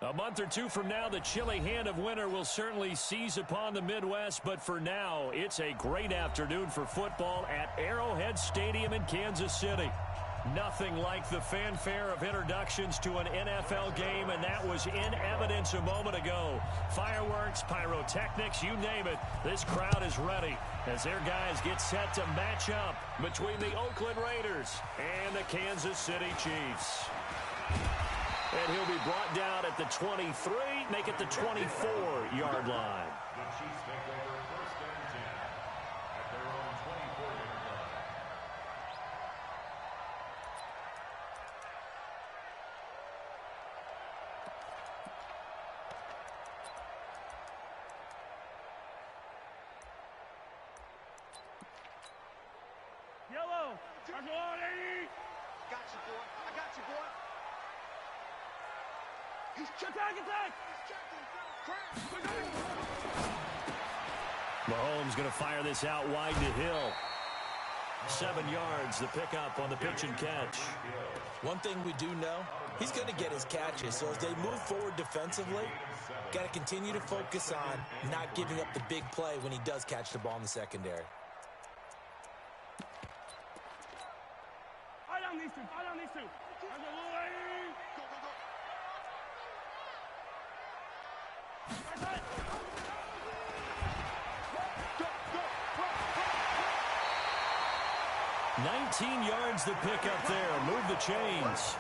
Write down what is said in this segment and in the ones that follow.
A month or two from now, the chilly hand of winter will certainly seize upon the Midwest, but for now, it's a great afternoon for football at Arrowhead Stadium in Kansas City. Nothing like the fanfare of introductions to an NFL game, and that was in evidence a moment ago. Fireworks, pyrotechnics, you name it, this crowd is ready as their guys get set to match up between the Oakland Raiders and the Kansas City Chiefs. And he'll be brought down at the 23, make it the 24-yard line. The Chiefs take over first and 10 at their own 24-yard line. Yellow, I'm on 80. Got you, boy. I got you, boy. He's attack! Mahomes going to fire this out wide to Hill. 7 yards, the pickup on the pitch and catch. One thing we do know, he's going to get his catches. So as they move forward defensively, got to continue to focus on not giving up the big play when he does catch the ball in the secondary. I down these two. Go. 19 yards the pickup there. Move the chains.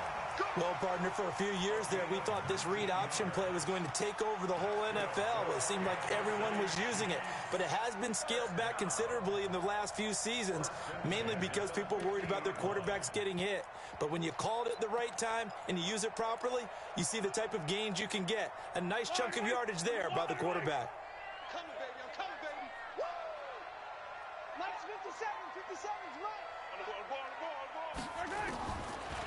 Well, partner, for a few years there, we thought this read option play was going to take over the whole NFL. It seemed like everyone was using it, but it has been scaled back considerably in the last few seasons, mainly because people are worried about their quarterbacks getting hit. But when you call it at the right time and you use it properly, you see the type of gains you can get. A nice chunk of yardage there by the quarterback. Coming, baby. I'm coming, baby. Woo! Nice 57's right.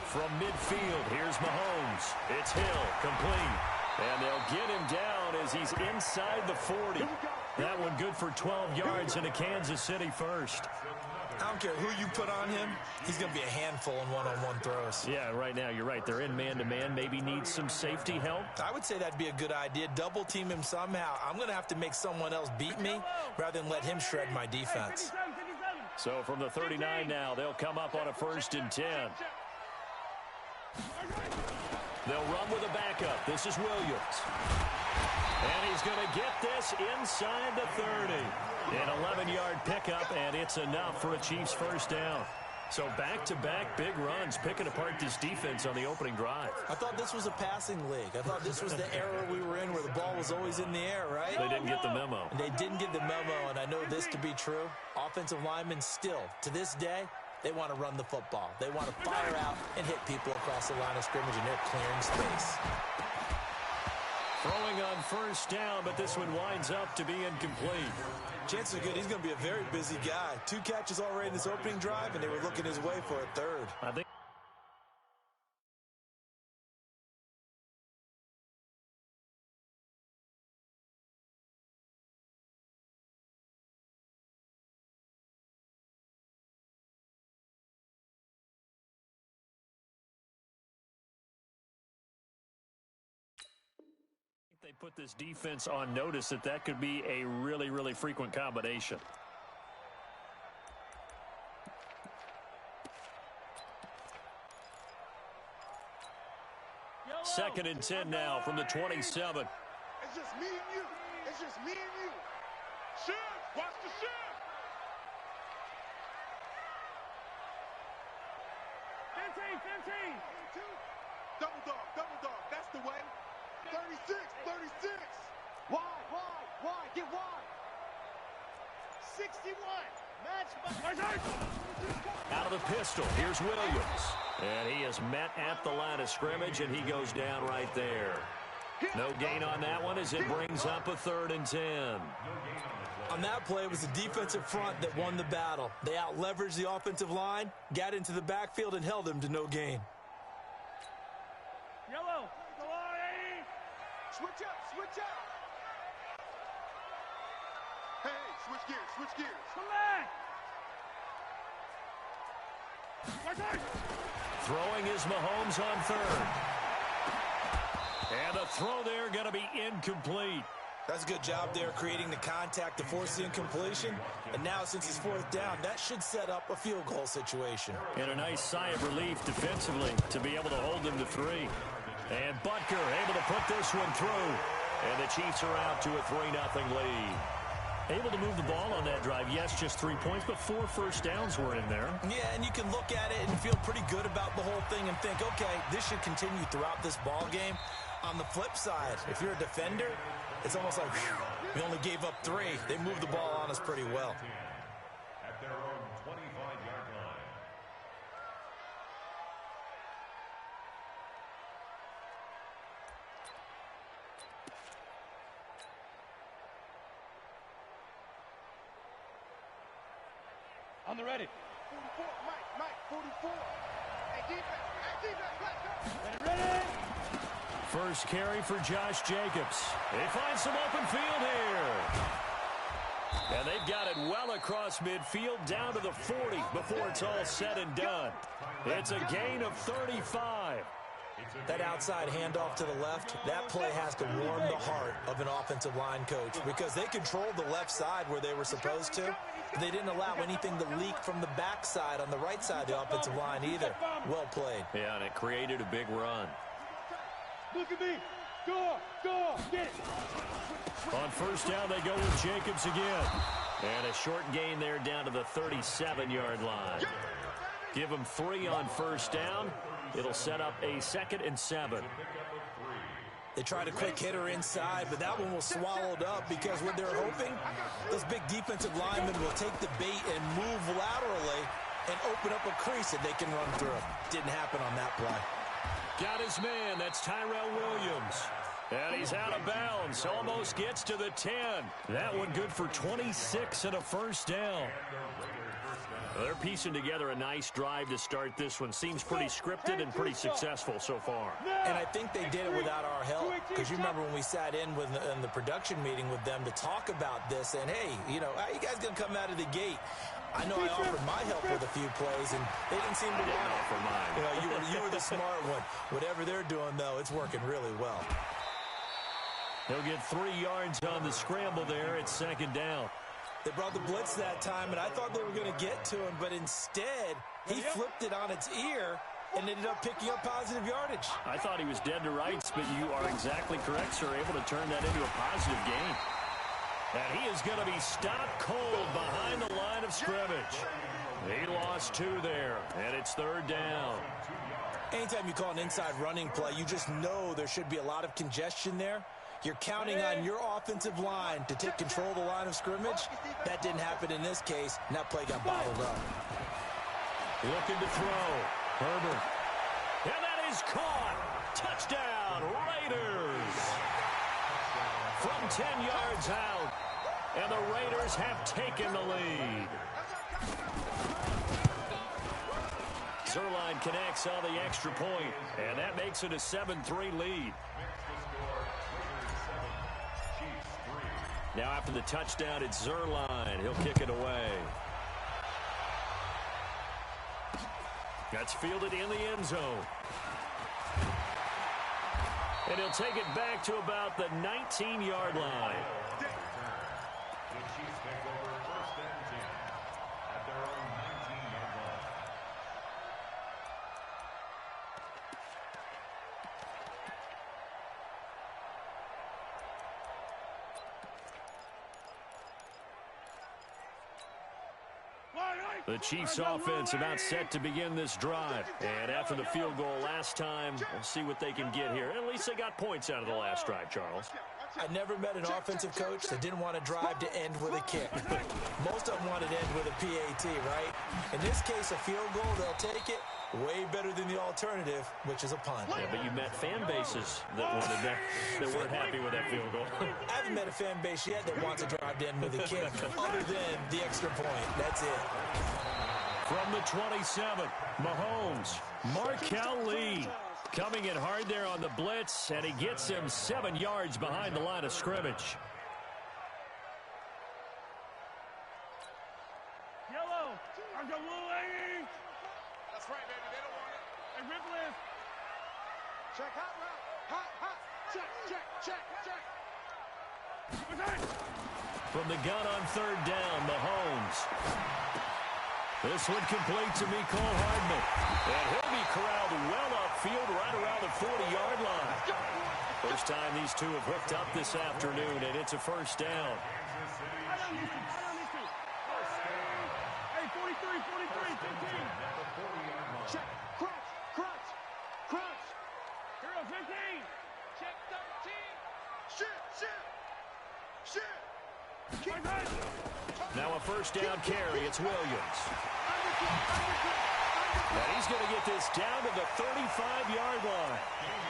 From midfield, here's Mahomes. It's Hill, complete. And they'll get him down as he's inside the 40. That one good for 12 yards into Kansas City first. I don't care who you put on him, he's going to be a handful in one-on-one throws. Yeah, right now, you're right. They're in man-to-man. Maybe needs some safety help. I would say that'd be a good idea. Double team him somehow. I'm going to have to make someone else beat me rather than let him shred my defense. So from the 39 now, they'll come up on a 1st and 10. They'll run with a backup. This is Williams. And he's going to get this inside the 30. An 11-yard pickup, and it's enough for a Chiefs first down. So back-to-back big runs, picking apart this defense on the opening drive. I thought this was a passing league. I thought this was the era we were in where the ball was always in the air, right? They didn't get the memo. They didn't get the memo, and I know this to be true. Offensive linemen still, to this day, they want to run the football. They want to fire out and hit people across the line of scrimmage, and they're clearing space. Throwing on first down, but this one winds up to be incomplete. Chances are good he's going to be a very busy guy. 2 catches already in this opening drive, and they were looking his way for a 3rd. I think they put this defense on notice that could be a really, really frequent combination. Yellow. 2nd and 10 now from the 27. It's just me and you. It's just me and you. Shift. Watch the shift. 15. Double dog. That's the way. 36. Wide. Get wide. 61. Match. Out of the pistol, here's Williams. And he is met at the line of scrimmage, and he goes down right there. No gain on that one as it brings up a 3rd and 10. On that play, it was the defensive front that won the battle. They out-leveraged the offensive line, got into the backfield, and held him to no gain. Yellow. Go on, 80. Switch up. Hey, switch gears. Come back. Throwing is Mahomes on 3rd. And the throw there going to be incomplete. That's a good job there creating the contact to force the incompletion. And now since it's fourth down, that should set up a field goal situation. And a nice sigh of relief defensively to be able to hold them to 3. And Butker able to put this one through. And the Chiefs are out to a 3-0 lead. Able to move the ball on that drive. Yes, just 3 points, but 4 first downs were in there. Yeah, and you can look at it and feel pretty good about the whole thing and think, okay, this should continue throughout this ball game. On the flip side, if you're a defender, it's almost like, whew, we only gave up 3. They moved the ball on us pretty well. At their own 25-yard line. On the ready. 44, Mike, 44. Hey, defense, let's go. Ready. First carry for Josh Jacobs. They find some open field here. And they've got it well across midfield down to the 40 before it's all said and done. It's a gain of 35. That outside handoff to the left, that play has to warm the heart of an offensive line coach because they controlled the left side where they were supposed to. They didn't allow anything to leak from the backside on the right side of the offensive line either. Well played. Yeah, and it created a big run. Look at me. Go, get it. On first down, they go with Jacobs again. And a short gain there down to the 37-yard line. Give them 3 on first down. It'll set up a 2nd and 7. They tried a quick hitter inside, but that one was swallowed up because what they're hoping, those big defensive linemen will take the bait and move laterally and open up a crease that they can run through. Didn't happen on that play. Got his man. That's Tyrell Williams. And he's out of bounds. Almost gets to the 10. That one good for 26 and a first down. They're piecing together a nice drive to start this one. Seems pretty scripted and pretty successful so far. And I think they did it without our help because you remember when we sat in the production meeting with them to talk about this and, hey, you know, how you guys going to come out of the gate? I know I offered my help with a few plays, and they didn't seem to want it. For mine. You know, you were the smart one. Whatever they're doing, though, it's working really well. He'll get 3 yards on the scramble there at 2nd down. They brought the blitz that time, and I thought they were going to get to him, but instead, he flipped it on its ear and ended up picking up positive yardage. I thought he was dead to rights, but you are exactly correct, sir. Able to turn that into a positive gain. And he is going to be stopped cold behind the line of scrimmage. He lost 2 there, and it's 3rd down. Anytime you call an inside running play, you just know there should be a lot of congestion there. You're counting on your offensive line to take control of the line of scrimmage. That didn't happen in this case, and that play got bottled up. Looking to throw. Herbert. And that is caught. Touchdown, Raiders. From 10 yards out. And the Raiders have taken the lead. Zuerlein connects on the extra point, and that makes it a 7-3 lead. Now after the touchdown, it's Zuerlein. He'll kick it away. That's fielded in the end zone. And he'll take it back to about the 19-yard line. The Chiefs take over 1st and 10 at their own 19-yard line. The Chiefs offense about set to begin this drive. And after the field goal last time, we'll see what they can get here. At least they got points out of the last drive, Charles. I never met an offensive coach that didn't want to drive to end with a kick. Most of them wanted to end with a PAT, right? In this case, a field goal, they'll take it. Way better than the alternative, which is a punt. Yeah, but you met fan bases that wanted that weren't happy with that field goal. I haven't met a fan base yet that wants to drive to end with a kick other than the extra point. That's it. From the 27, Mahomes, Markel Lee coming in hard there on the blitz, and he gets him 7 yards behind the line of scrimmage. Yellow. I'm going blue. That's right, baby. They don't want it. And rip list. Check hot route. Hot. From the gun on third down, Mahomes. This one complete to Mecole Hardman. And he'll be corralled well upfield right around the 40-yard line. First time these two have hooked up this afternoon, and it's a first down. Hey, 43, 15. Check, crunch. Hero 15. Check 13. Shit. Now a first down carry. It's Williams. And he's going to get this down to the 35-yard line.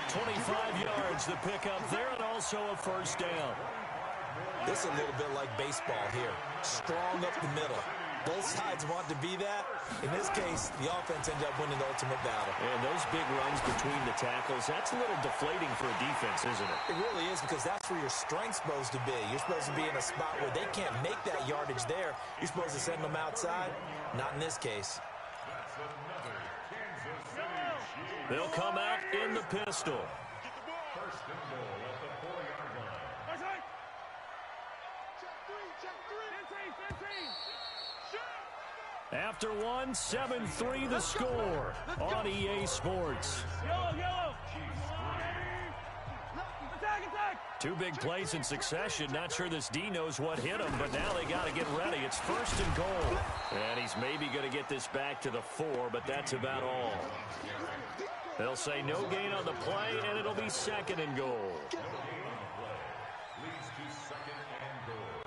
25 yards the pickup there, and also a first down. This is a little bit like baseball here. Strong up the middle. Both sides want to be that. In this case, the offense ended up winning the ultimate battle. And those big runs between the tackles, that's a little deflating for a defense, isn't it? It really is, because that's where your strength's supposed to be. You're supposed to be in a spot where they can't make that yardage there. You're supposed to send them outside. Not in this case. They'll come out in the pistol. First and goal at the 4-yard line. Check 3. 15. After one, 7-3 the score on EA Sports. Yellow. Attack. Two big plays in succession. Not sure this D knows what hit him, but now they got to get ready. It's first and goal. And he's maybe going to get this back to the 4, but that's about all. They'll say no gain on the play, and it'll be second and goal. Leads to second and goal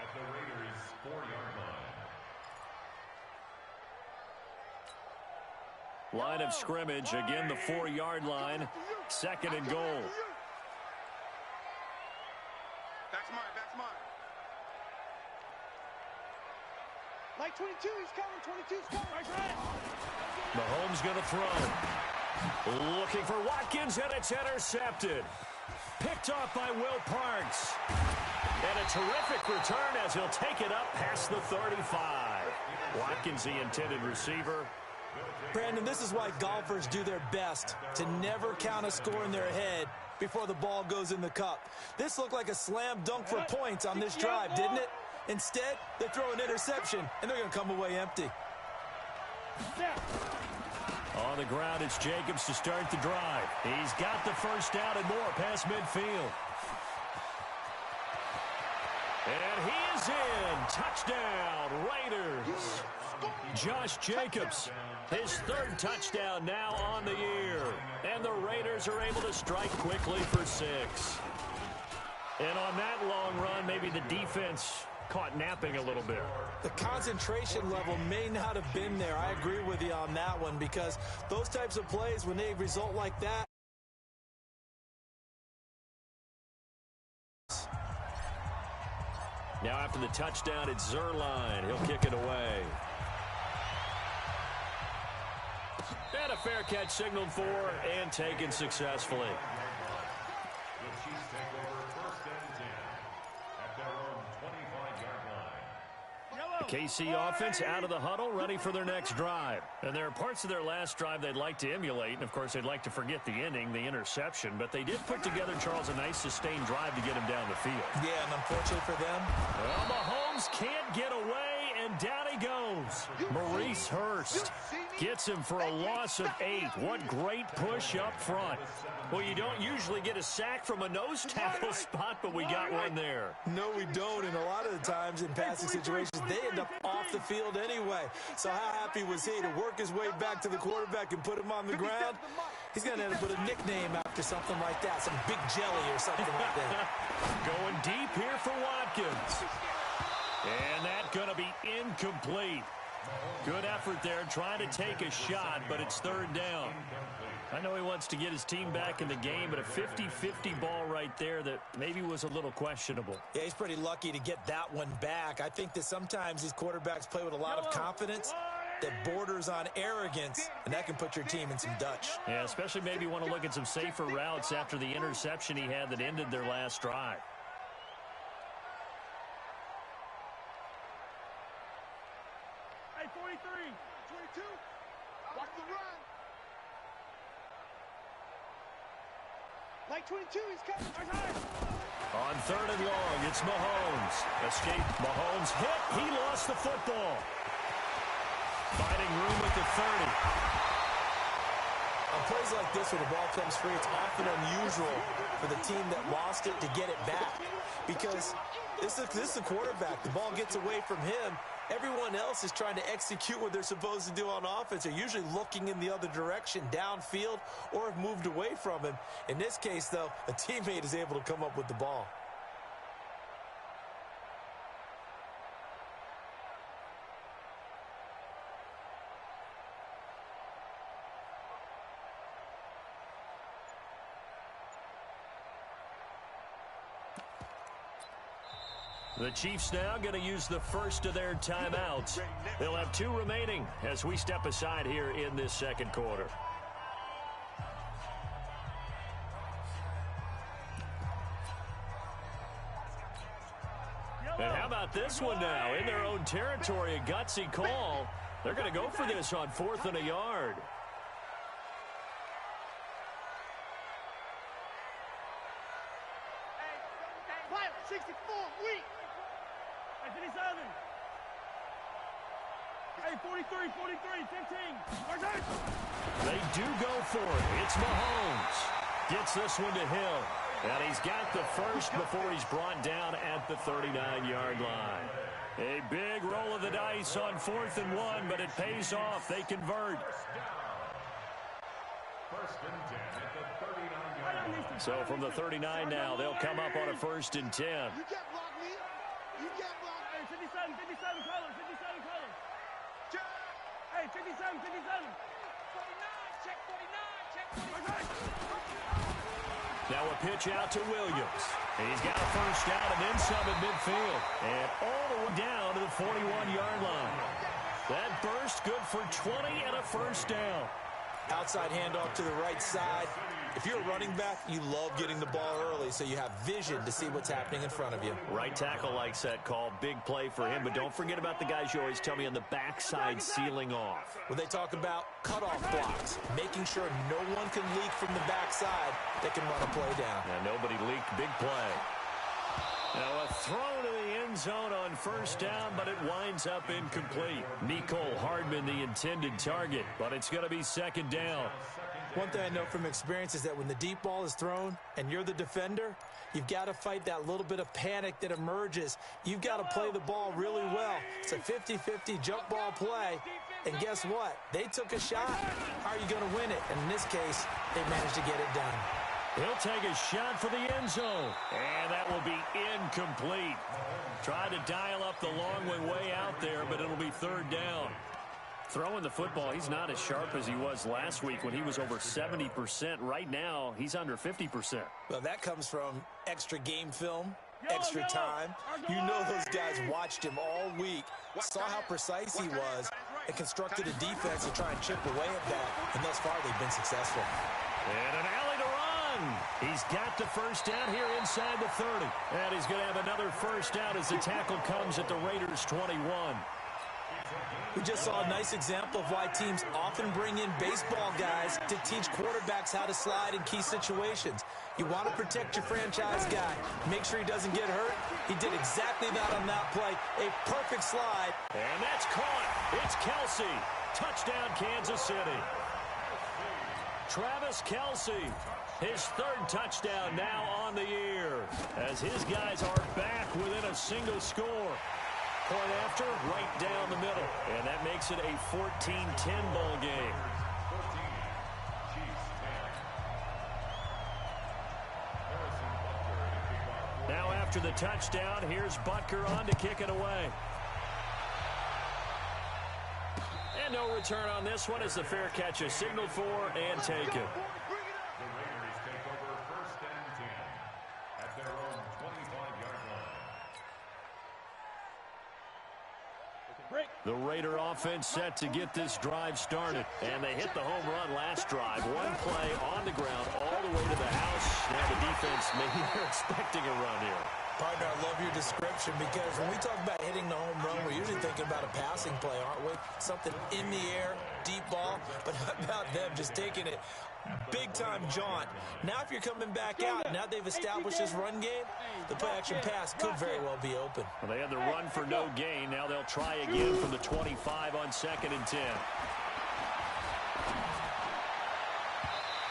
at the Raiders' 4-yard line. Line of scrimmage, again the 4-yard line, second and goal. That's mine. Like 22, he's coming. 22's coming. Mahomes going to throw. Looking for Watkins, and it's intercepted. Picked off by Will Parks. And a terrific return as he'll take it up past the 35. Watkins, the intended receiver. Brandon, this is why golfers do their best to never count a score in their head before the ball goes in the cup. This looked like a slam dunk for points on this drive, didn't it? Instead, they throw an interception, and they're going to come away empty. On the ground, it's Jacobs to start the drive. He's got the first down and more past midfield. And he is in. Touchdown, Raiders. Josh Jacobs, his third touchdown now on the year. And the Raiders are able to strike quickly for 6. And on that long run, maybe the defense caught napping a little bit. The concentration level may not have been there. I agree with you on that one, because those types of plays, when they result like that, now after the touchdown, it's Zuerlein. He'll kick it away. And a fair catch signaled for and taken successfully. The Chiefs take over first and 10 at their own 25-yard line. The KC offense out of the huddle, ready for their next drive. And there are parts of their last drive they'd like to emulate. And, of course, they'd like to forget the inning, the interception. But they did put together, Charles, a nice sustained drive to get him down the field. yeah, and unfortunately for them, Well, Mahomes can't get away, and down he goes. Maurice Hurst gets him for a loss of 8. What great push up front. Well, you don't usually get a sack from a nose tackle spot, but we got one there. no, we don't. And a lot of the times in passing situations, they end up off the field anyway. So how happy was he to work his way back to the quarterback and put him on the ground? He's going to end up with a nickname after something like that, some big jelly or something like that. Going deep here for Watkins. And that's going to be incomplete. Good effort there, trying to take a shot, but it's third down. I know he wants to get his team back in the game, but a 50-50 ball right there that maybe was a little questionable. Yeah, he's pretty lucky to get that one back. I think that sometimes these quarterbacks play with a lot of confidence that borders on arrogance, and that can put your team in some Dutch. Yeah, especially maybe want to look at some safer routes after the interception he had that ended their last drive. Hey, 43. 22. Watch the run. Like 22, he's coming. On 3rd and long, it's Mahomes. Escape. Mahomes hit. He lost the football. Finding room at the 30. On plays like this where the ball comes free, it's often unusual for the team that lost it to get it back. Because this is the quarterback. The ball gets away from him. Everyone else is trying to execute what they're supposed to do on offense. They're usually looking in the other direction, downfield, or have moved away from him. In this case, though, a teammate is able to come up with the ball. The Chiefs now going to use the first of their timeouts. They'll have 2 remaining as we step aside here in this second quarter. And how about this one now? In their own territory, a gutsy call. They're going to go for this on 4th and a yard. Quiet, 64, weak. Hey, 57. Hey, 43, 43, 15. They do go for it. It's Mahomes. Gets this one to Hill. And he's got the first before he's brought down at the 39-yard line. A big roll of the dice on 4th and 1, but it pays off. They convert. First and 10 at the 39-yard line. So from the 39 now, they'll come up on a 1st and 10. You can't block me. You can't block me. Hey, 57, 57 colors, 57 colors. Hey, 57, 57. 49, check 49, check 49. Now a pitch out to Williams. He's got a first down and then some at midfield. And all the way down to the 41-yard line. That burst good for 20 and a first down. Outside handoff to the right side. If you're a running back, you love getting the ball early so you have vision to see what's happening in front of you. Right tackle likes that call. Big play for him. But don't forget about the guys you always tell me on the backside sealing off. When they talk about cutoff blocks, making sure no one can leak from the backside, they can run a play down. Now nobody leaked. Big play. Now a throw to the end zone on first down, but it winds up incomplete. Mecole Hardman the intended target, but it's going to be second down. One thing I know from experience is that when the deep ball is thrown and you're the defender, you've got to fight that little bit of panic that emerges. You've got to play the ball really well. It's a 50-50 jump ball play. And guess what? They took a shot. How are you going to win it? And in this case, they managed to get it done. He'll take a shot for the end zone. And that will be incomplete. Tried to dial up the long way out there, but it'll be third down. Throwing the football, he's not as sharp as he was last week when he was over 70%. Right now, he's under 50%. Well, that comes from extra game film, extra time. You know those guys watched him all week, saw how precise he was, and constructed a defense to try and chip away at that. And thus far, they've been successful. And an alley to run. He's got the first down here inside the 30. And he's going to have another first down as the tackle comes at the Raiders' 21. We just saw a nice example of why teams often bring in baseball guys to teach quarterbacks how to slide in key situations. You want to protect your franchise guy. Make sure he doesn't get hurt. He did exactly that on that play. A perfect slide. And that's caught. It's Kelce. Touchdown, Kansas City. Travis Kelce, his third touchdown now on the year, as his guys are back within a single score. Point after, right down the middle. And that makes it a 14-10 ball game. Now after the touchdown, here's Butker on to kick it away. And no return on this one as the fair catch is signaled for and taken. The Raiders take over first and 10 at their own 25-yard line. The Raider offense set to get this drive started. And they hit the home run last drive. One play on the ground all the way to the house. Now the defense maybe they're expecting a run here. Partner, I love your description because when we talk about hitting the home run, we're usually thinking about a passing play, aren't we? Something in the air, deep ball. But how about them just taking it big-time jaunt? Now if you're coming back out, now they've established this run game, the play-action pass could very well be open. Well, they had the run for no gain. Now they'll try again from the 25 on 2nd and 10.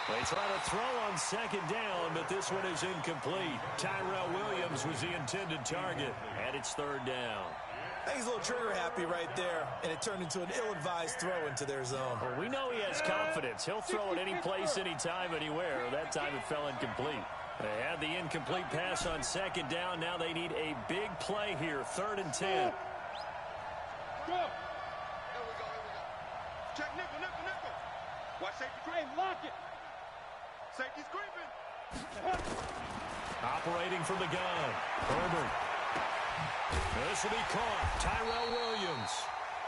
They try to throw on 2nd down, but this one is incomplete. Tyrell Williams was the intended target, and it's 3rd down. I think he's a little trigger-happy right there, and it turned into an ill-advised throw into their zone. Well, we know he has confidence. He'll throw it any place, anytime, anywhere. That time it fell incomplete. They had the incomplete pass on 2nd down. Now they need a big play here, 3rd and 10. Go. There we go. Check nickel. Watch safety creep. Lock it. Safety's creeping. Operating from the gun. Herbert. This will be caught. Tyrell Williams.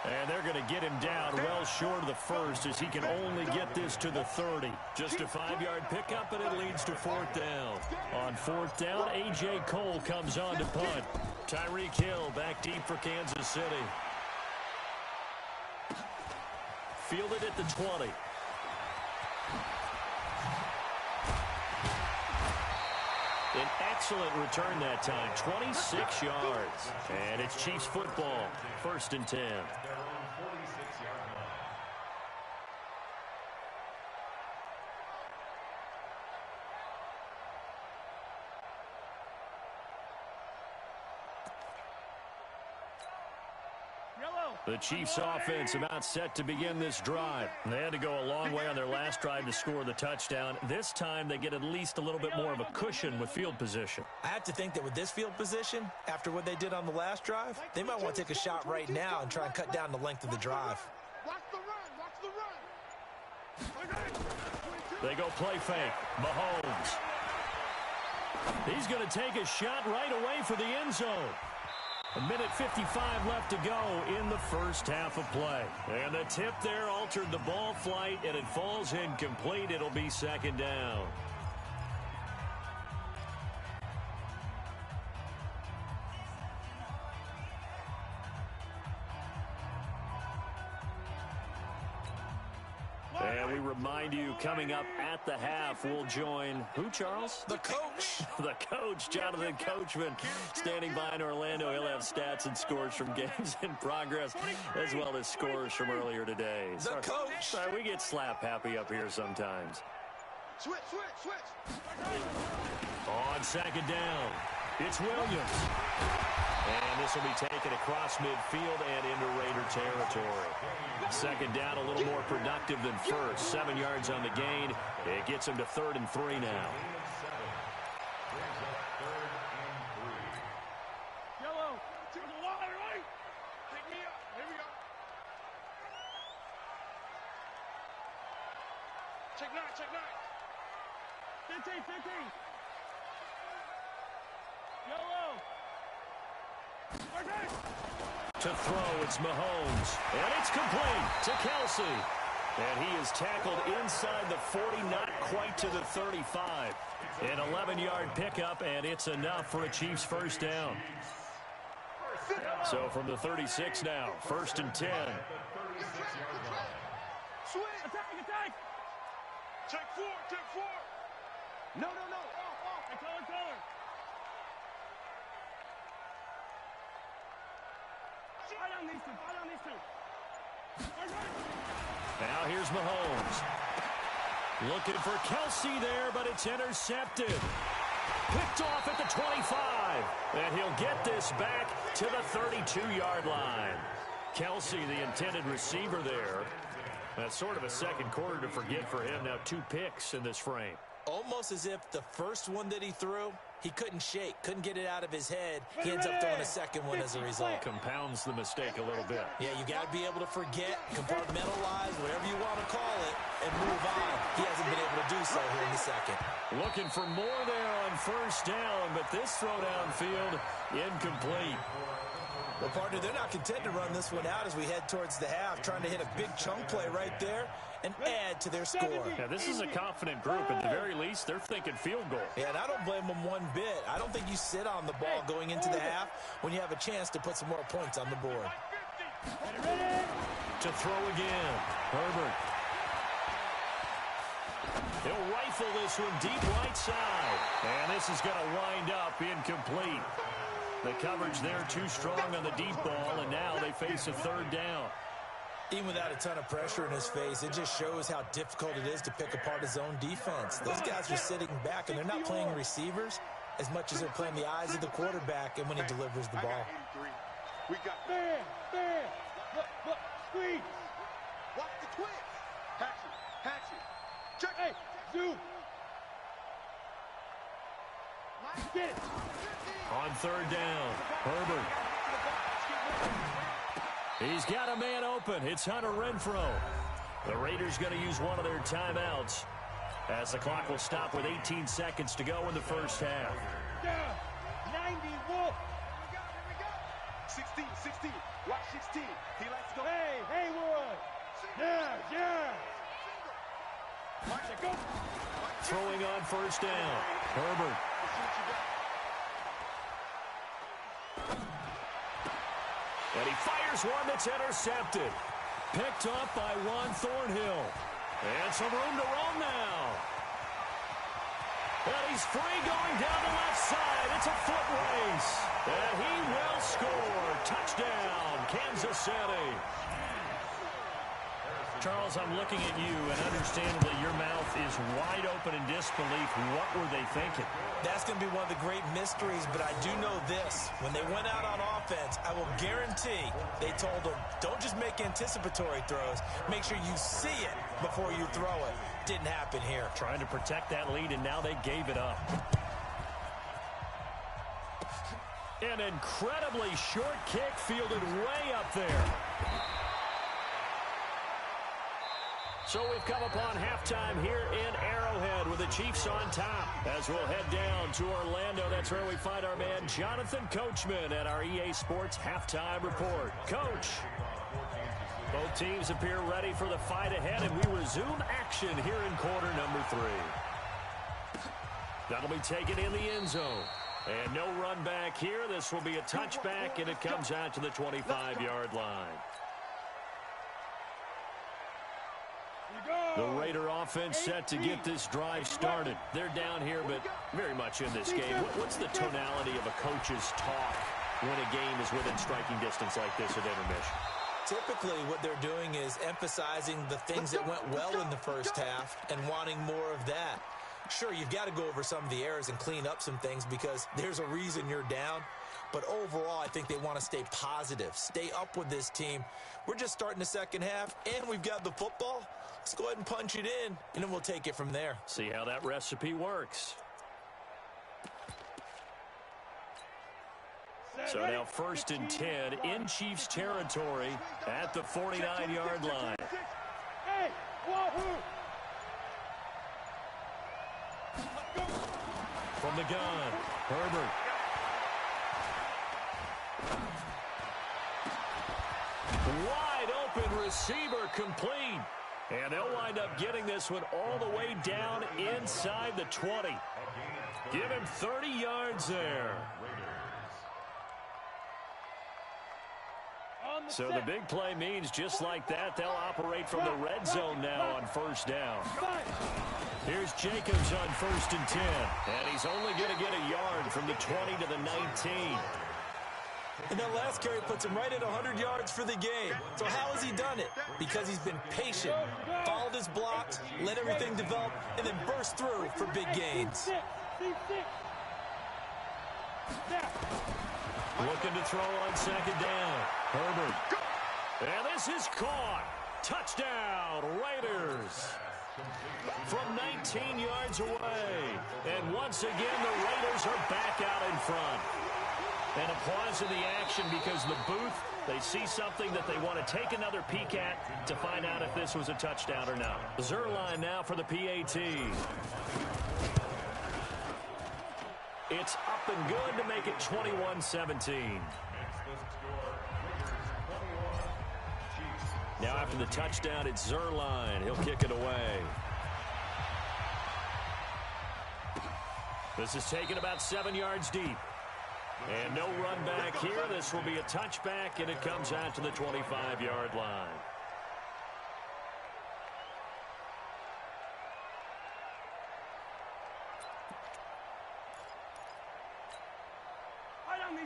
And they're going to get him down well short of the first as he can only get this to the 30. Just a 5-yard pickup, and it leads to 4th down. On 4th down, A.J. Cole comes on to punt. Tyreek Hill back deep for Kansas City. Fielded at the 20. An excellent return that time, 26 yards. And it's Chiefs football, 1st and 10. The Chiefs offense about set to begin this drive. They had to go a long way on their last drive to score the touchdown. This time they get at least a little bit more of a cushion with field position. I have to think that with this field position, after what they did on the last drive, they might want to take a shot right now and try and cut down the length of the drive. Watch the run. They go play fake. Mahomes. He's going to take a shot right away for the end zone. 1:55 left to go in the first half of play. And the tip there altered the ball flight, and it falls incomplete. It'll be 2nd down. And we remind you, coming up at the half, we'll join who, Charles? The coach. The coach, Jonathan Coachman, standing by in Orlando. He'll have stats and scores from games in progress, as well as scores from earlier today. The coach. Sorry, we get slap happy up here sometimes. Switch. On 2nd down, it's Williams. And this will be taken across midfield and into Raider territory. 2nd down, a little more productive than first. 7 yards on the gain. It gets him to 3rd and 3 now. Yellow. To the water, right? Pick me up. Here we go. Check 9. 15. Yellow. To throw, it's Mahomes. And it's complete to Kelsey. And he is tackled inside the 40, not quite to the 35. An 11-yard pickup, and it's enough for a Chiefs 1st down. So from the 36 now, 1st and 10. Switch. Attack. Check 4. No. Hey, color. Follow these two. Now here's Mahomes. Looking for Kelsey there, but it's intercepted. Picked off at the 25. And he'll get this back to the 32-yard line. Kelsey, the intended receiver there. That's sort of a second quarter to forget for him. Now 2 picks in this frame. Almost as if the first one that he threw, he couldn't shake, couldn't get it out of his head. He ends up throwing a second one as a result. Compounds the mistake a little bit. Yeah, you got to be able to forget, compartmentalize, whatever you want to call it, and move on. He hasn't been able to do so here in the second. Looking for more there on 1st down, but this throw downfield incomplete. Well, partner, they're not content to run this one out as we head towards the half, trying to hit a big chunk play right there and add to their score. Yeah, this is a confident group. At the very least, they're thinking field goal. Yeah, and I don't blame them one bit. I don't think you sit on the ball going into the half when you have a chance to put some more points on the board. To throw again, Herbert. He'll rifle this one deep right side. And this is going to wind up incomplete. The coverage there too strong on the deep ball, and now they face a third down. Even without a ton of pressure in his face, it just shows how difficult it is to pick apart his own defense. Those guys are sitting back, and they're not playing receivers as much as they're playing the eyes of the quarterback and when he delivers the ball. We got bam, squeeze. Watch the twist. Hatchet. Check. Hey, zoom. Get it. On third down, Herbert. He's got a man open. It's Hunter Renfrow. The Raiders going to use one of their timeouts as the clock will stop with 18 seconds to go in the first half. 90 Wolf. Here we go. 16. Watch 16. He likes to go. Hey, Haywood. Yeah. Watch it go. Throwing on first down, Herbert. And he fires one that's intercepted. Picked off by Juan Thornhill. And some room to roam now. And he's free going down the left side. It's a foot race. And he will score. Touchdown, Kansas City. Charles, I'm looking at you, and understandably your mouth is wide open in disbelief. What were they thinking? That's going to be one of the great mysteries, but I do know this. When they went out on offense, I will guarantee they told them, don't just make anticipatory throws. Make sure you see it before you throw it. Didn't happen here. Trying to protect that lead, and now they gave it up. An incredibly short kick fielded way up there. So we've come upon halftime here in Arrowhead with the Chiefs on top. As we'll head down to Orlando, that's where we find our man Jonathan Coachman at our EA Sports Halftime Report. Coach, both teams appear ready for the fight ahead, and we resume action here in quarter number 3. That'll be taken in the end zone. And no run back here. This will be a touchback, and it comes out to the 25-yard line. The Raider offense set to get this drive started. They're down here, but very much in this game. What's the tonality of a coach's talk when a game is within striking distance like this at intermission? Typically, what they're doing is emphasizing the things that went well in the first half and wanting more of that. Sure, you've got to go over some of the errors and clean up some things because there's a reason you're down. But overall, I think they want to stay positive, stay up with this team. We're just starting the second half, and we've got the football. Let's go ahead and punch it in, and then we'll take it from there. See how that recipe works. So now 1st and 10 in Chiefs territory at the 49-yard line. Hey, wahoo! From the gun, Herbert. Wide open receiver complete. And they'll wind up getting this one all the way down inside the 20. Give him 30 yards there. So the big play means just like that, they'll operate from the red zone now on first down. Here's Jacobs on 1st and 10. And he's only going to get a yard from the 20 to the 19. And that last carry puts him right at 100 yards for the game. So how has he done it? Because he's been patient, followed his blocks, let everything develop, and then burst through for big gains. Looking to throw on 2nd down. Herbert. And this is caught. Touchdown, Raiders. From 19 yards away. And once again, the Raiders are back out in front. And applause in the action because the booth, they see something that they want to take another peek at to find out if this was a touchdown or not. Zuerlein now for the PAT. It's up and good to make it 21-17. Now after the touchdown, it's Zuerlein. He'll kick it away. This is taken about 7 yards deep. And no run back here. This will be a touchback, and it comes out to the 25-yard line.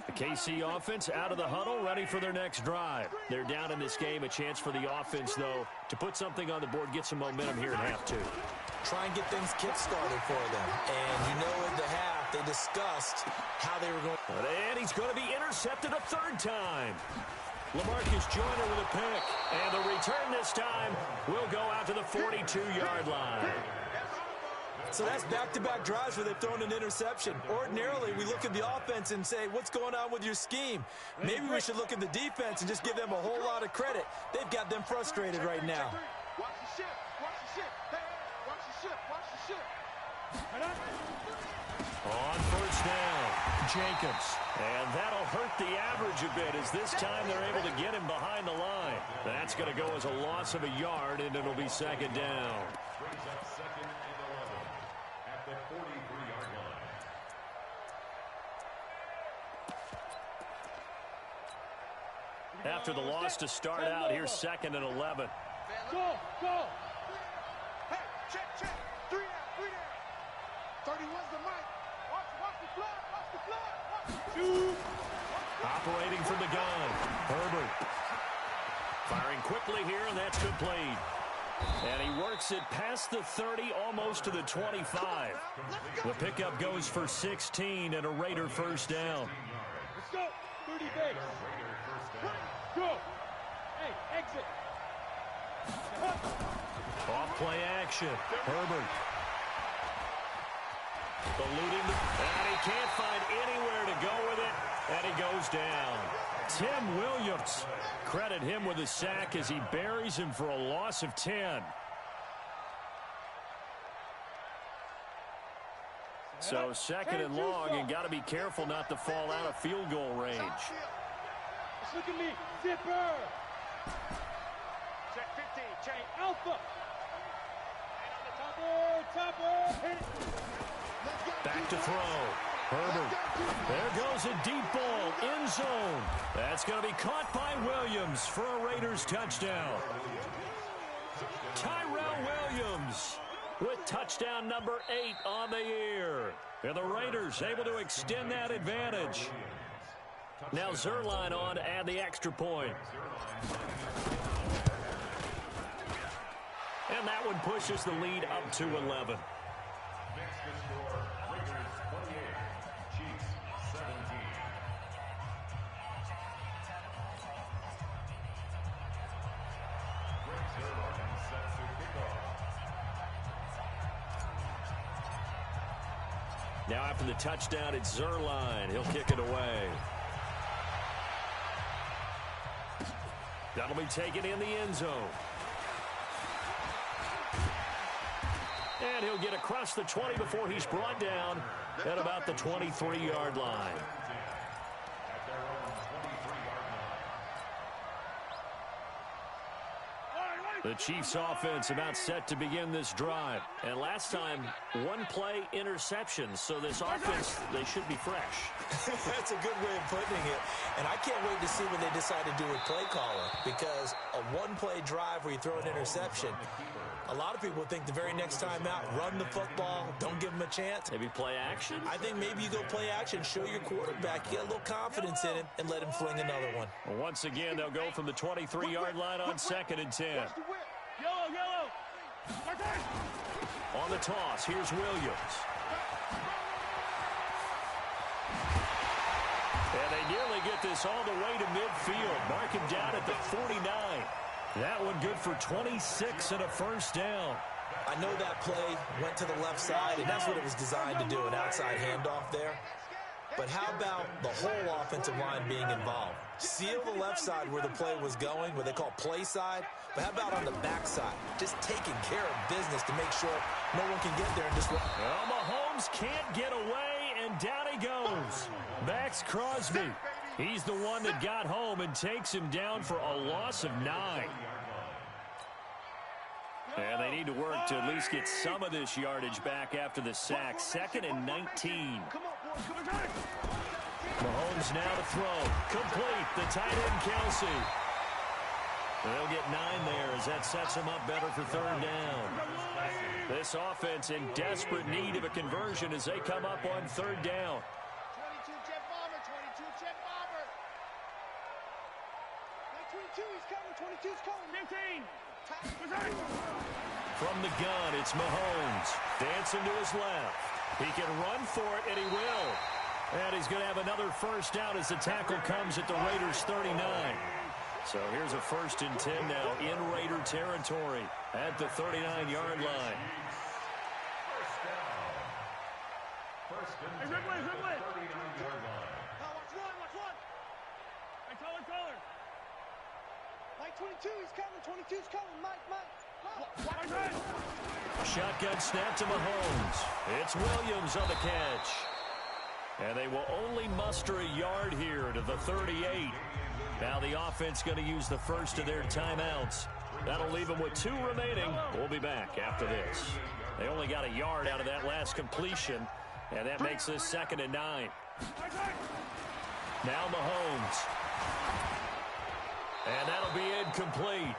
The KC offense out of the huddle, ready for their next drive. They're down in this game. A chance for the offense, though, to put something on the board, get some momentum here at half two. Try and get things kick-started for them. And you know at the half, they discussed how they were going. And he's going to be intercepted a third time. LaMarcus Joyner with a pick. And the return this time will go out to the 42-yard line. So that's back-to-back drives where they've thrown an interception. Ordinarily, we look at the offense and say, what's going on with your scheme? Maybe we should look at the defense and just give them a whole lot of credit. They've got them frustrated right now. Watch the ship. Watch the ship. Hey, watch the ship. Watch the ship. On first down, Jacobs. And that'll hurt the average a bit as this time they're able to get him behind the line. That's going to go as a loss of a yard, and it'll be second down. Brings up second and 11 at the 43-yard line. After the loss to start out, here's second and 11. Go, go. Hey, check. 3 down. 31's the mic. Watch the flood. Watch the flood. Watch the flood. Operating from the gun, Herbert. Firing quickly here, and that's good played. And he works it past the 30, almost to the 25. The pickup goes for 16 and a Raider first down. Let's go. 30 base. Go. Hey, exit. Off play action, Herbert. Eluding, and he can't find anywhere to go with it, and he goes down. Tim Williams, credit him with a sack as he buries him for a loss of 10. So second and long, and got to be careful not to fall out of field goal range. Look at me. Zipper. Check 15. Check. Alpha. Topper. Hit it. Back to throw. Herbert. There goes a deep ball. End zone. That's going to be caught by Williams for a Raiders touchdown. Tyrell Williams with touchdown number 8 on the year. And the Raiders able to extend that advantage. Now Zuerlein on to add the extra point. And that one pushes the lead up to 11. Next to score, Raiders 28, Chiefs 17. Greg Zuerlein sets the kickoff. Now after the touchdown, it's Zuerlein. He'll kick it away. That'll be taken in the end zone. And he'll get across the 20 before he's brought down at about the 23-yard line. At their own 23-yard line. The Chiefs offense about set to begin this drive. And last time, one play interception. So this offense, they should be fresh. That's a good way of putting it. And I can't wait to see what they decide to do with play caller, because a one-play drive where you throw an interception, a lot of people think the very next time out, run the football, don't give them a chance. Maybe play action? I think maybe you go play action, show your quarterback, get a little confidence in him, and let him fling another one. Well, once again, they'll go from the 23-yard line on second and 10. Yellow. On the toss, here's Williams. And they nearly get this all the way to midfield. Mark him down at the 49. That one good for 26 and a first down. I know that play went to the left side, and that's what it was designed to do, an outside handoff there. But how about the whole offensive line being involved? Seal the left side where the play was going, what they call play side. But how about on the back side? Just taking care of business to make sure no one can get there and disrupt. Well, Mahomes can't get away, and down he goes. Max Crosby. He's the one that got home and takes him down for a loss of 9. And they need to work to at least get some of this yardage back after the sack. 2nd and 19. Mahomes now to throw. Complete. The tight end, Kelsey. They'll get 9 there as that sets them up better for 3rd down. This offense in desperate need of a conversion as they come up on 3rd down. 22 jet bomber, 22 jet bomber. 22, he's coming, 22's coming. 15. From the gun, it's Mahomes. Dancing to his left. He can run for it, and he will. And he's going to have another 1st down as the tackle comes at the Raiders' 39. So here's a 1st and 10 now in Raider territory at the 39-yard line. First and 10 at the 39-yard line. Watch one. Hey, taller. Mike 22, he's coming. 22's coming. Mike. Shotgun snap to Mahomes. It's Williams on the catch. And they will only muster a yard here to the 38. Now the offense going to use the first of their timeouts. That'll leave them with 2 remaining. We'll be back after this. They only got a yard out of that last completion, and that makes this 2nd and 9. Now Mahomes. And that'll be incomplete.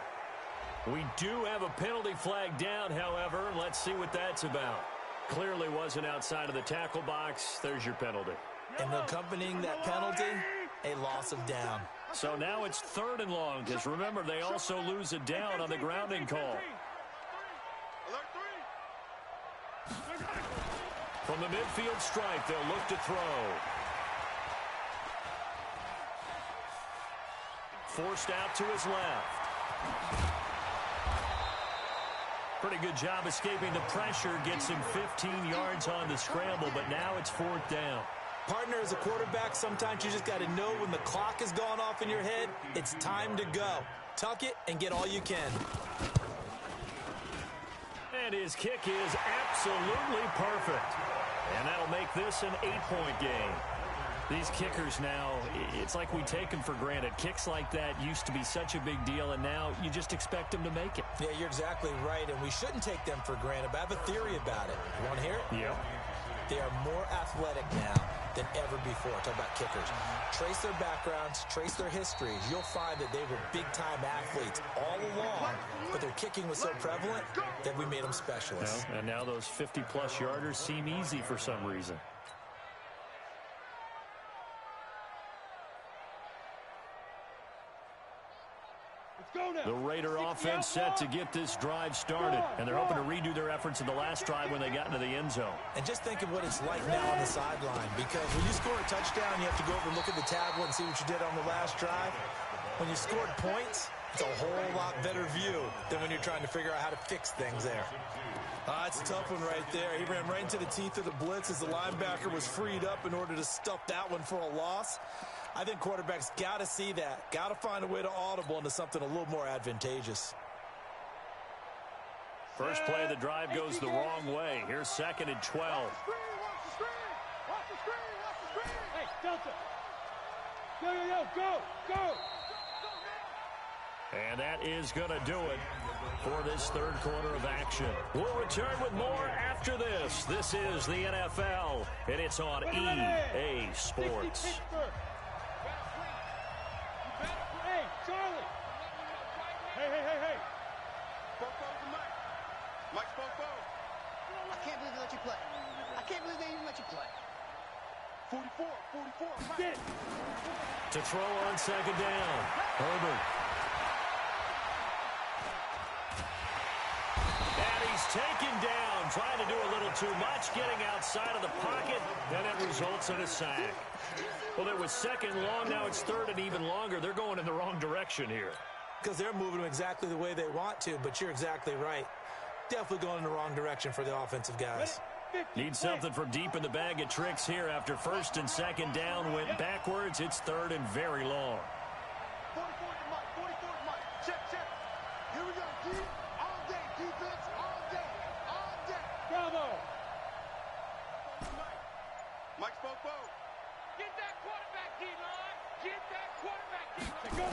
We do have a penalty flag down, however. Let's see what that's about. Clearly wasn't outside of the tackle box. There's your penalty. And accompanying that penalty, a loss of down. So now it's 3rd and long, because remember, they also lose a down on the grounding call. From the midfield stripe, they'll look to throw. Forced out to his left. Pretty good job escaping the pressure. Gets him 15 yards on the scramble, but now it's 4th down. Partner, as a quarterback, sometimes you just got to know when the clock has gone off in your head, it's time to go. Tuck it and get all you can. And his kick is absolutely perfect. And that'll make this an 8-point game. These kickers now, it's like we take them for granted. Kicks like that used to be such a big deal, and now you just expect them to make it. Yeah, you're exactly right, and we shouldn't take them for granted, but I have a theory about it. You want to hear it? Yeah. They are more athletic now than ever before. Talk about kickers. Trace their backgrounds, trace their histories. You'll find that they were big-time athletes all along, but their kicking was so prevalent that we made them specialists. And now those 50-plus yarders seem easy for some reason. The Raider offense set to get this drive started, and they're hoping to redo their efforts in the last drive when they got into the end zone. And just think of what it's like now on the sideline, because when you score a touchdown, you have to go over and look at the tablet and see what you did on the last drive. When you scored points, it's a whole lot better view than when you're trying to figure out how to fix things there. It's a tough one right there. He ran right into the teeth of the blitz as the linebacker was freed up in order to stuff that one for a loss. I think quarterbacks got to see that, got to find a way to audible into something a little more advantageous. First play of the drive goes the wrong way. Here's 2nd and 12. Watch the screen. Hey, Delta. Go. And that is going to do it for this 3rd quarter of action. We'll return with more after this. This is the NFL, and it's on EA Sports. Hey, Charlie. Hey. Mike Spofo. I can't believe they let you play. I can't believe they even let you play. 44. Get. To throw on 2nd down. Herbert. And he's taken down, trying to do a little too much, getting outside of the pocket, and it results in a sack. Well, it was 2nd long, now it's 3rd and even longer. They're going in the wrong direction here. Because they're moving them exactly the way they want to, but you're exactly right. Definitely going in the wrong direction for the offensive guys. Need something from deep in the bag of tricks here after 1st and 2nd down went backwards. It's 3rd and very long. 44 to Mike. Check. Here we go, D. All day, defense, all day. Bravo. Mike Spofo. Get that quarterback, D-line. Get that quarterback, D-line. Go.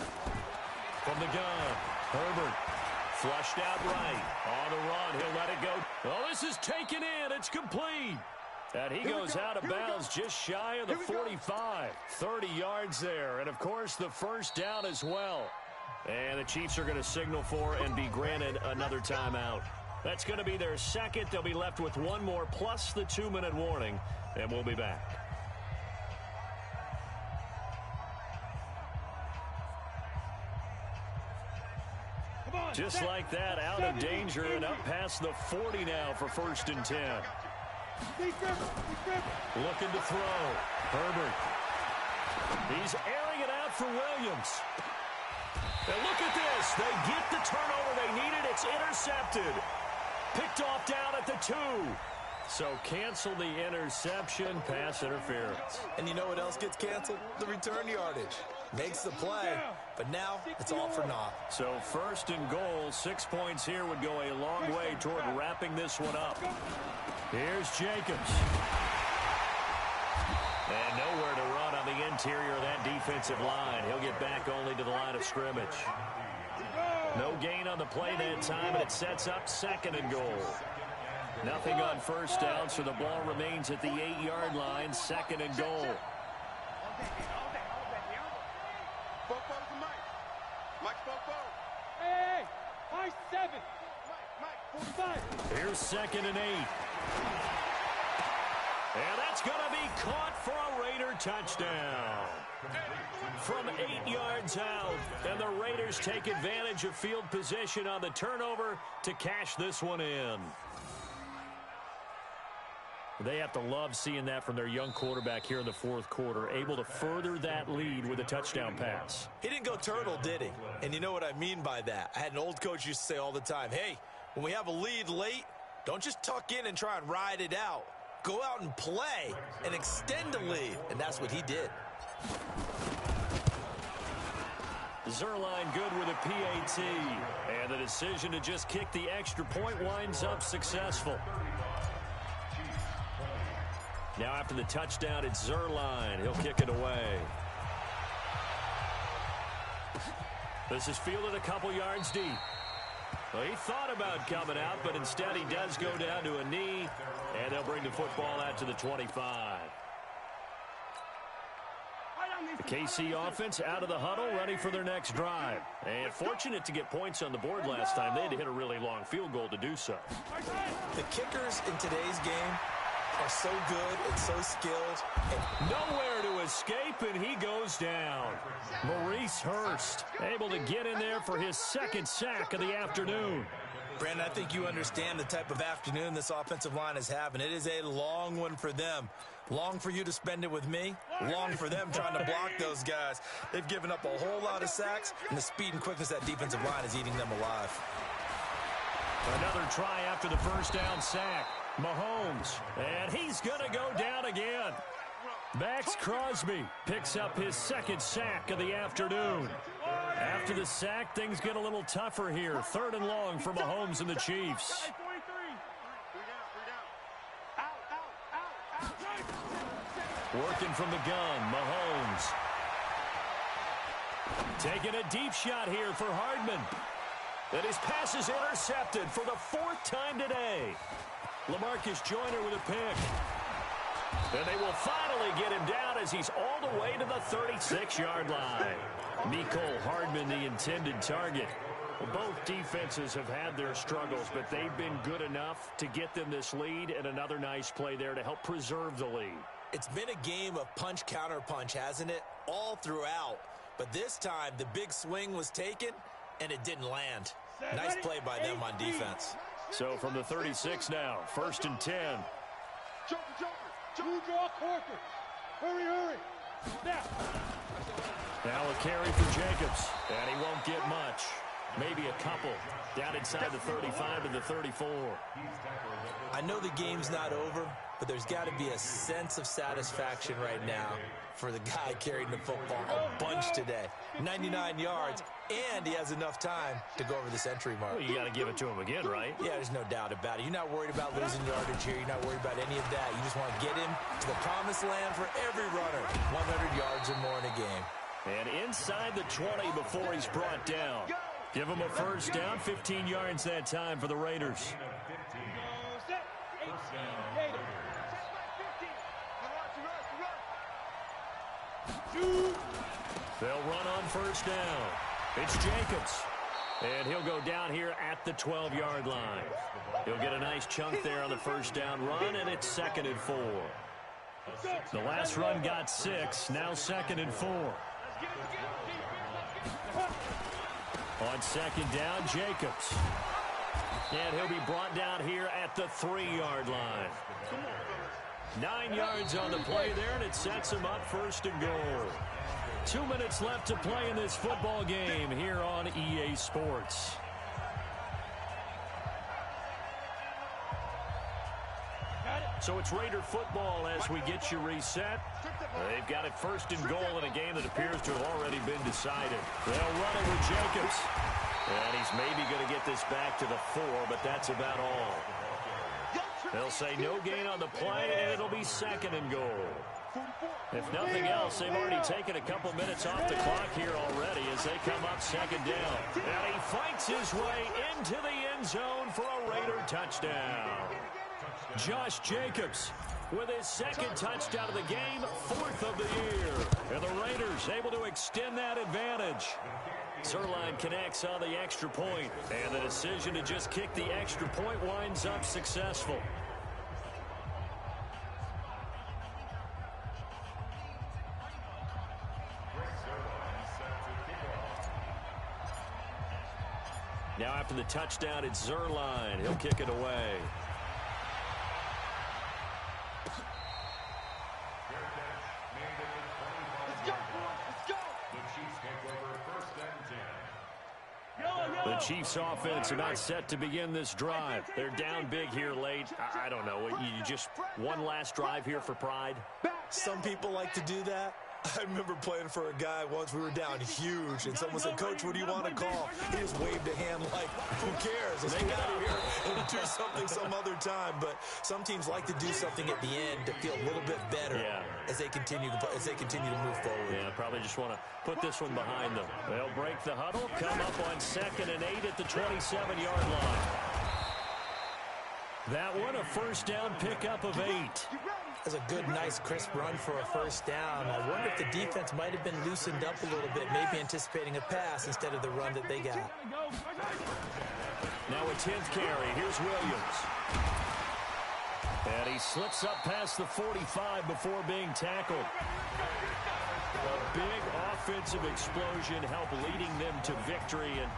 From the gun, Herbert Flushed out right. On the run, he'll let it go. Oh, this is taken in. It's complete. And he goes out of bounds just shy of the 45. 30 yards there. And, of course, the first down as well. And the Chiefs are going to signal for and be granted another timeout. That's going to be their second. They'll be left with one more plus the 2-minute warning. And we'll be back. Just like that, out of danger and up past the 40 now for 1st and 10. Looking to throw. Herbert. He's airing it out for Williams. And look at this. They get the turnover they needed. It's intercepted. Picked off down at the 2. So cancel the interception, pass interference. And you know what else gets canceled? The return yardage. Makes the play, but now it's all for naught. So 1st and goal, 6 points here would go a long way toward wrapping this one up. Here's Jacobs. And nowhere to run on the interior of that defensive line. He'll get back only to the line of scrimmage. No gain on the play that time, and it sets up 2nd and goal. Nothing on 1st down, so the ball remains at the 8-yard line, 2nd and goal. Hey, Mike 7. Mike 45. Here's 2nd and 8. And that's going to be caught for a Raider touchdown. From 8 yards out, and the Raiders take advantage of field position on the turnover to cash this one in. They have to love seeing that from their young quarterback here in the 4th quarter, able to further that lead with a touchdown pass. He didn't go turtle, did he? And you know what I mean by that. I had an old coach used to say all the time, hey, when we have a lead late, don't just tuck in and try and ride it out. Go out and play and extend the lead. And that's what he did. Zuerlein good with a PAT. And the decision to just kick the extra point winds up successful. Now after the touchdown, it's Zuerlein. He'll kick it away. This is fielded a couple yards deep. Well, he thought about coming out, but instead he does go down to a knee, and they'll bring the football out to the 25. The KC offense out of the huddle, ready for their next drive. And fortunate to get points on the board last time. They had to hit a really long field goal to do so. The kickers in today's game are so good and so skilled. And nowhere to escape, and he goes down. Maurice Hurst able to get in there for his 2nd sack of the afternoon. Brandon, I think you understand the type of afternoon this offensive line is having. It is a long one for them. Long for you to spend it with me. Long for them trying to block those guys. They've given up a whole lot of sacks, and the speed and quickness of that defensive line is eating them alive. Another try after the 1st down sack. Mahomes, and he's going to go down again. Maxx Crosby picks up his 2nd sack of the afternoon. After the sack, things get a little tougher here. 3rd and long for Mahomes and the Chiefs. Working from the gun, Mahomes. Taking a deep shot here for Hardman. And his pass is intercepted for the 4th time today. LaMarcus Joyner with a pick. And they will finally get him down as he's all the way to the 36-yard line. Mecole Hardman, the intended target. Well, both defenses have had their struggles, but they've been good enough to get them this lead, and another nice play there to help preserve the lead. It's been a game of punch-counter-punch, hasn't it? All throughout. But this time, the big swing was taken, and it didn't land. Nice play by them on defense. So from the 36 now, 1st and 10. Draw Corker. Hurry. Now a carry for Jacobs, and he won't get much. Maybe a couple. Down inside the 35 to the 34. I know the game's not over, but there's got to be a sense of satisfaction right now for the guy carrying the football a bunch today. 99 yards, and he has enough time to go over the century mark. Well, you got to give it to him again, right? Yeah, there's no doubt about it. You're not worried about losing yardage here. You're not worried about any of that. You just want to get him to the promised land for every runner. 100 yards or more in a game. And inside the 20 before he's brought down. Give them a first down, 15 yards that time for the Raiders. They'll run on first down. It's Jacobs. And he'll go down here at the 12-yard line. He'll get a nice chunk there on the first down run, and it's 2nd and 4. The last run got 6, now 2nd and 4. On 2nd down, Jacobs. And he'll be brought down here at the 3-yard line. 9 yards on the play there, and it sets him up 1st and goal. 2 minutes left to play in this football game here on EA Sports. So it's Raider football as we get you reset. They've got it 1st and goal in a game that appears to have already been decided. They'll run it with Jacobs. And he's maybe going to get this back to the 4, but that's about all. They'll say no gain on the play, and it'll be 2nd and goal. If nothing else, they've already taken a couple minutes off the clock here already as they come up 2nd down. And he fights his way into the end zone for a Raider touchdown. Josh Jacobs with his 2nd touchdown of the game, 4th of the year. And the Raiders able to extend that advantage. Zuerlein connects on the extra point, and the decision to just kick the extra point winds up successful. Now after the touchdown, it's Zuerlein. He'll kick it away. The Chiefs offense about set to begin this drive. They're down big here late. I don't know. You just one last drive here for pride? Some people like to do that. I remember playing for a guy once. We were down huge, and someone said, "Coach, what do you want to call?" He just waved a hand like, "Who cares? Let's get out of here and do something some other time." But some teams like to do something at the end to feel a little bit better as they continue to move forward. Yeah, probably just want to put this one behind them. They'll break the huddle, come up on 2nd and 8 at the 27-yard line. That one, a first down pickup of 8. That's a good, nice, crisp run for a first down. I wonder if the defense might have been loosened up a little bit, maybe anticipating a pass instead of the run that they got. Now a 10th carry. Here's Williams. And he slips up past the 45 before being tackled. A big offensive explosion helped leading them to victory. And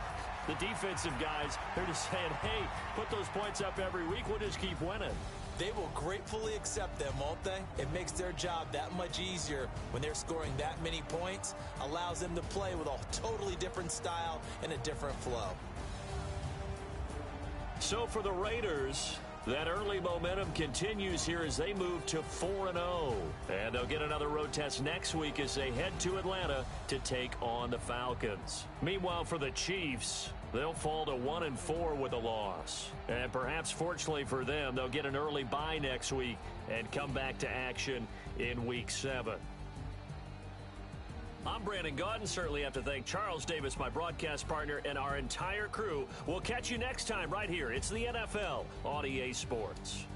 the defensive guys, they're just saying, hey, put those points up every week. We'll just keep winning. They will gratefully accept them, won't they? It makes their job that much easier when they're scoring that many points. Allows them to play with a totally different style and a different flow. So for the Raiders, that early momentum continues here as they move to 4-0. And they'll get another road test next week as they head to Atlanta to take on the Falcons. Meanwhile, for the Chiefs, they'll fall to 1-4 with a loss. And perhaps fortunately for them, they'll get an early bye next week and come back to action in Week 7. I'm Brandon Gaudin. Certainly have to thank Charles Davis, my broadcast partner, and our entire crew. We'll catch you next time right here. It's the NFL on EA Sports.